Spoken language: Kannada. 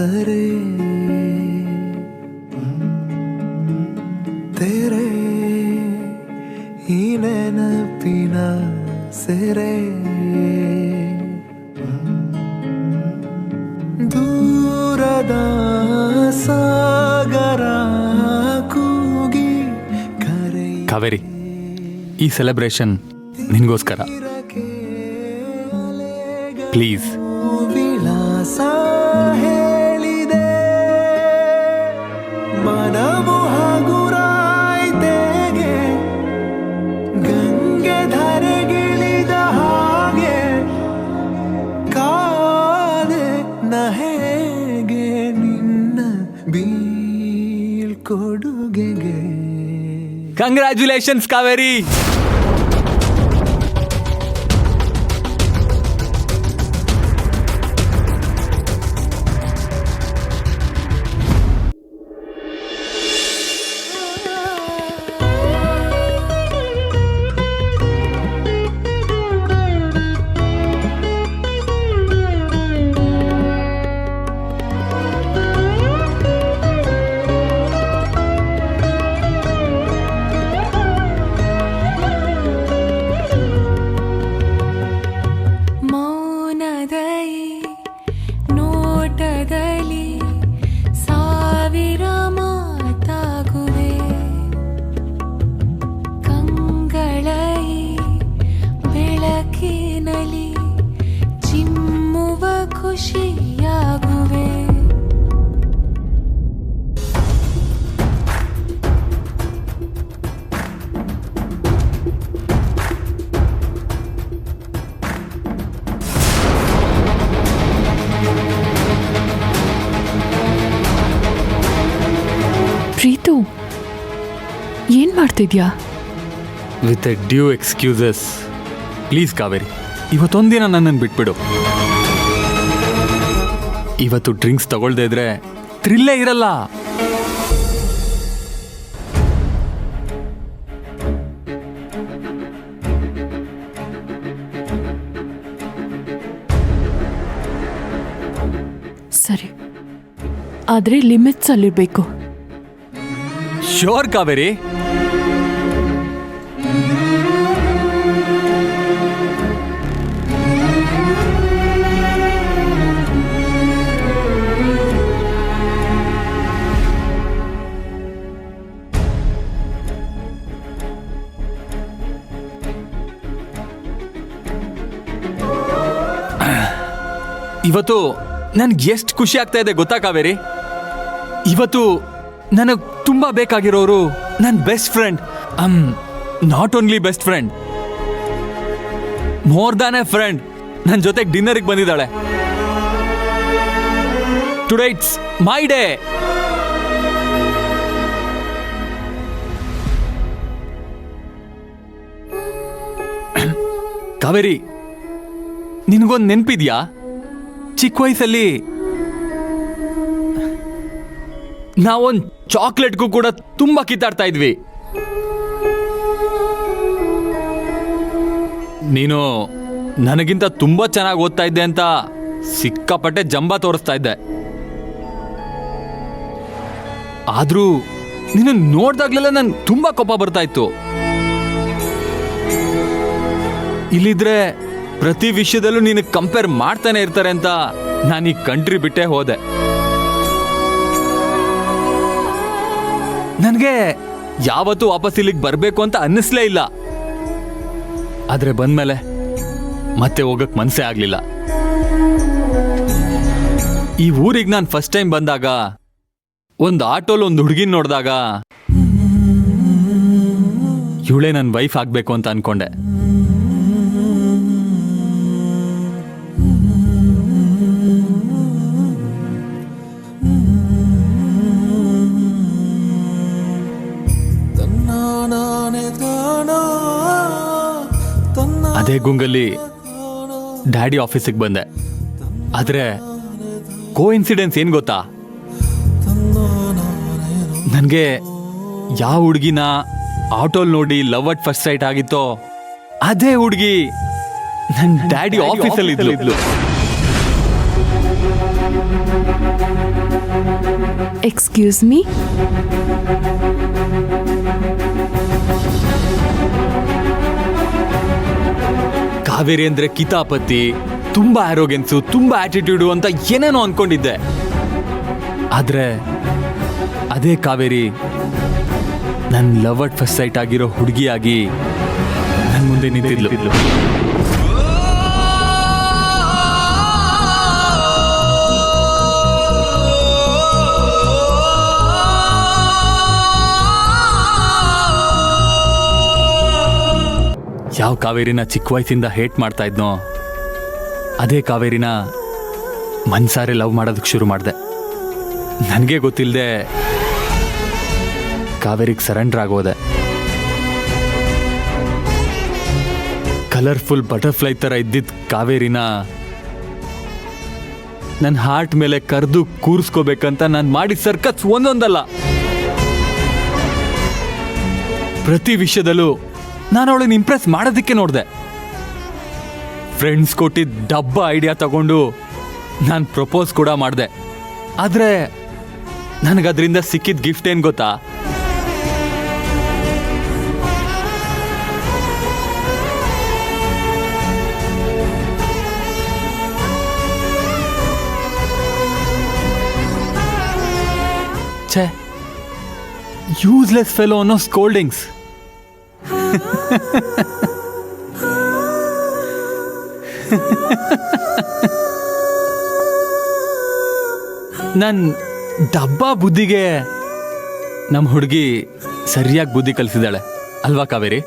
ಸರೆ ತೆರೆ ಈ ನೆನಪಿನ ಸೆರೆ ದೂರದ ಸಾಗರ ಕೂಗಿ ಕರೆ. ಕಾವೇರಿ, ಈ ಸೆಲೆಬ್ರೇಷನ್ ನಿನ್ಗೋಸ್ಕರ. ಪ್ಲೀಸ್. ವಿಳಾಸ ಹೇಳಿದೆ ಮನವು ಹಗುರಾಯ್ತೆಗೆ ಗಂಗೆ ಧರೆಗಿಳಿದ ಹಾಗೆ ಕಾದೆ ನಹೆಗೆ ನಿನ್ನ ಬೀಳ್ಕೊಡುಗೆಗೆ. ಕಂಗ್ರ್ಯಾಚುಲೇಷನ್ಸ್ ಕಾವೇರಿ. ಪ್ರೀತು, ಏನ್ ಮಾಡ್ತಿದ್ಯಾ? With a due excuses, please Kaveri, ಇವತ್ತೊಂದಿನ ನನ್ನನ್ನು ಬಿಟ್ಬಿಡು. ಇವತ್ತು ಡ್ರಿಂಕ್ಸ್ ತಗೊಳ್ದೇ ಇದ್ರೆ ಥ್ರಿಲ್ಲೇ ಇರಲ್ಲ. ಸರಿ, ಆದ್ರೆ ಲಿಮಿಟ್ಸ್ ಅಲ್ಲಿರ್ಬೇಕು. ಶ್ಯೂರ್ ಕಾವೇರಿ. ಇವತ್ತು ನನ್ಗೆ ಎಷ್ಟು ಖುಷಿ ಆಗ್ತಾ ಇದೆ ಗೊತ್ತಾ ಕಾವೇರಿ? ಇವತ್ತು ನನಗೆ ತುಂಬಾ ಬೇಕಾಗಿರೋರು ನನ್ನ best friend, not only best friend, more than A friend, ನನ್ನ ಜೊತೆಗೆ ಡಿನ್ನರ್ಗೆ ಬಂದಿದ್ದಾಳೆ. Today it's my day. Kaveri, ನಿನಗೊಂದು ನೆನಪಿದ್ಯಾ? ಚಿಕ್ಕ ವಯಸ್ಸಲ್ಲಿ ನಾವೊಂದು ಚಾಕ್ಲೇಟ್ಗೂ ಕೂಡ ತುಂಬಾ ಕಿತ್ತಾಡ್ತಾ ಇದ್ವಿ. ನೀನು ನನಗಿಂತ ತುಂಬಾ ಚೆನ್ನಾಗಿ ಓದ್ತಾ ಇದ್ದೆ ಅಂತ ಸಿಕ್ಕಾಪಟ್ಟೆ ಜಂಬ ತೋರಿಸ್ತಾ ಇದ್ದೆ. ಆದ್ರೂ ನೀನು ನೋಡ್ದಾಗ್ಲೆಲ್ಲ ನನ್ಗೆ ತುಂಬಾ ಕೋಪ ಬರ್ತಾ ಇತ್ತು. ಇಲ್ಲಿದ್ರೆ ಪ್ರತಿ ವಿಷಯದಲ್ಲೂ ನೀನು ಕಂಪೇರ್ ಮಾಡ್ತಾನೆ ಇರ್ತಾರೆ ಅಂತ ನಾನು ಈ ಕಂಟ್ರಿ ಬಿಟ್ಟೆ ಹೋದೆ. ನನಗೆ ಯಾವತ್ತೂ ವಾಪಸ್ ಇಲ್ಲಿಗೆ ಬರಬೇಕು ಅಂತ ಅನ್ನಿಸ್ಲೇ ಇಲ್ಲ. ಆದ್ರೆ ಬಂದ್ಮೇಲೆ ಮತ್ತೆ ಹೋಗಕ್ ಮನಸ್ಸೇ ಆಗ್ಲಿಲ್ಲ. ಈ ಊರಿಗೆ ನಾನು ಫಸ್ಟ್ ಟೈಮ್ ಬಂದಾಗ ಒಂದು ಆಟೋಲ್ ಒಂದು ಹುಡುಗಿನ ನೋಡಿದಾಗ ಇವಳೇ ನನ್ನ ವೈಫ್ ಆಗ್ಬೇಕು ಅಂತ ಅನ್ಕೊಂಡೆ. ಅದೇ ಗುಂಗಲ್ಲಿ ಡ್ಯಾಡಿ ಆಫೀಸಿಗೆ ಬಂದೆ. ಆದ್ರೆ ಕೋ ಇನ್ಸಿಡೆನ್ಸ್ ಏನ್ ಗೊತ್ತಾ? ನನಗೆ ಯಾವ ಹುಡುಗಿನ ಆಟೋಲ್ ನೋಡಿ ಲವ್ ಅಟ್ ಫಸ್ಟ್ ಸೈಟ್ ಆಗಿತ್ತೋ ಅದೇ ಹುಡುಗಿ ನನ್ನ ಡ್ಯಾಡಿ ಆಫೀಸಲ್ಲಿ ಇದ್ಲು. Excuse me. ಕಾವೇರಿ ಅಂದ್ರೆ ಕಿತಾಪತಿ, ತುಂಬಾ ಆರೋಗ್ಯನ್ಸು, ತುಂಬಾ ಆಟಿಟ್ಯೂಡು ಅಂತ ಏನೇನೋ ಅನ್ಕೊಂಡಿದ್ದೆ. ಆದ್ರೆ ಅದೇ ಕಾವೇರಿ ನನ್ನ ಲವ್ ಅಟ್ ಫಸ್ಟ್ ಸೈಟ್ ಆಗಿರೋ ಹುಡುಗಿಯಾಗಿ ನನ್ನ ಮುಂದೆ ನಿಂತಿದ್ಲು. ಯಾವ ಕಾವೇರಿನ ಚಿಕ್ಕ ವಯಸ್ಸಿಂದ ಹೇಟ್ ಮಾಡ್ತಾ ಇದ್ನೋ ಅದೇ ಕಾವೇರಿನ ಮನ್ಸಾರೆ ಲವ್ ಮಾಡೋದಕ್ಕೆ ಶುರು ಮಾಡಿದೆ. ನನಗೆ ಗೊತ್ತಿಲ್ಲದೆ ಕಾವೇರಿಗೆ ಸರೆಂಡರ್ ಆಗೋದೆ. ಕಲರ್ಫುಲ್ ಬಟರ್ಫ್ಲೈ ಥರ ಇದ್ದಿದ್ದ ಕಾವೇರಿನ ನನ್ನ ಹಾರ್ಟ್ ಮೇಲೆ ಕರೆದು ಕೂರಿಸ್ಕೋಬೇಕಂತ ನಾನು ಮಾಡಿದ ಸರ್ಕಸ್ ಒಂದೊಂದಲ್ಲ. ಪ್ರತಿ ವಿಷಯದಲ್ಲೂ ನಾನು ಅವಳನ್ನ ಇಂಪ್ರೆಸ್ ಮಾಡೋದಕ್ಕೆ ನೋಡಿದೆ. ಫ್ರೆಂಡ್ಸ್ ಕೊಟ್ಟಿದ್ದ ಡಬ್ಬ ಐಡಿಯಾ ತಗೊಂಡು ನಾನು ಪ್ರಪೋಸ್ ಕೂಡ ಮಾಡಿದೆ. ಆದರೆ ನನಗದ್ರಿಂದ ಸಿಕ್ಕಿದ ಗಿಫ್ಟ್ ಏನು ಗೊತ್ತಾ? ಛೇ, ಯೂಸ್ಲೆಸ್ ಫೆಲೋ ಅನ್ನೋ ಸ್ಕೋಲ್ಡಿಂಗ್ಸ್. ನನ್ ಡಬ್ಬ ಬುದ್ಧಿಗೆ ನಮ್ಮ ಹುಡುಗಿ ಸರಿಯಾಗಿ ಬುದ್ಧಿ ಕಲಿಸಿದಾಳೆ ಅಲ್ವಾ ಕಾವೇರಿ?